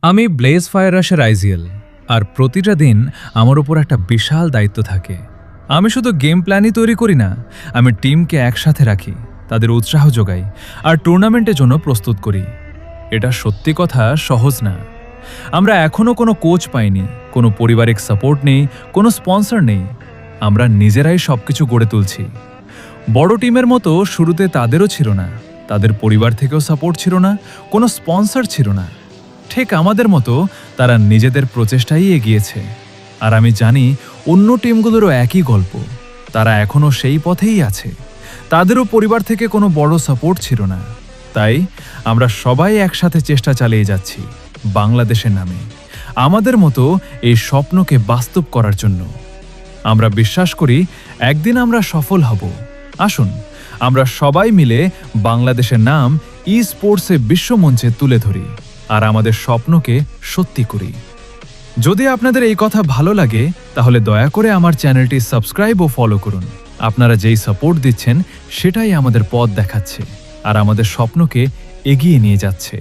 আমি bless fire রাশের IGL, আর প্রতিটা দিন আমার উপর একটা বিশাল দায়িত্ব থাকে। আমি শুধু গেম প্ল্যানই তৈরি করি না, আমি টিমকে একসাথে রাখি, তাদের উৎসাহ যোগাই আর টুর্নামেন্টের জন্য প্রস্তুত করি। এটা সত্যি কথা সহজ না। আমরা এখনও কোনো কোচ পাইনি, কোনো পারিবারিক সাপোর্ট নেই, কোনো স্পন্সর নেই। আমরা নিজেরাই সবকিছু গড়ে তুলছি। বড় টিমের মতো শুরুতে তাদেরও ছিল না, তাদের পরিবার থেকেও সাপোর্ট ছিল না, কোনো স্পন্সর ছিল না। ঠিক আমাদের মতো তারা নিজেদের প্রচেষ্টাই এগিয়েছে। আর আমি জানি অন্য টিমগুলোরও একই গল্প। তারা এখনও সেই পথেই আছে। তাদেরও পরিবার থেকে কোনো বড় সাপোর্ট ছিল না। তাই আমরা সবাই একসাথে চেষ্টা চালিয়ে যাচ্ছি বাংলাদেশের নামে, আমাদের মতো এই স্বপ্নকে বাস্তব করার জন্য। আমরা বিশ্বাস করি একদিন আমরা সফল হব। আসুন আমরা সবাই মিলে বাংলাদেশের নাম ই স্পোর্টসে বিশ্বমঞ্চে তুলে ধরি আর আমাদের স্বপ্নকে সত্যি করি। যদি আপনাদের এই কথা ভালো লাগে তাহলে দয়া করে আমার চ্যানেলটি সাবস্ক্রাইব ও ফলো করুন। আপনারা যেই সাপোর্ট দিচ্ছেন সেটাই আমাদের পথ দেখাচ্ছে আর আমাদের স্বপ্নকে এগিয়ে নিয়ে যাচ্ছে।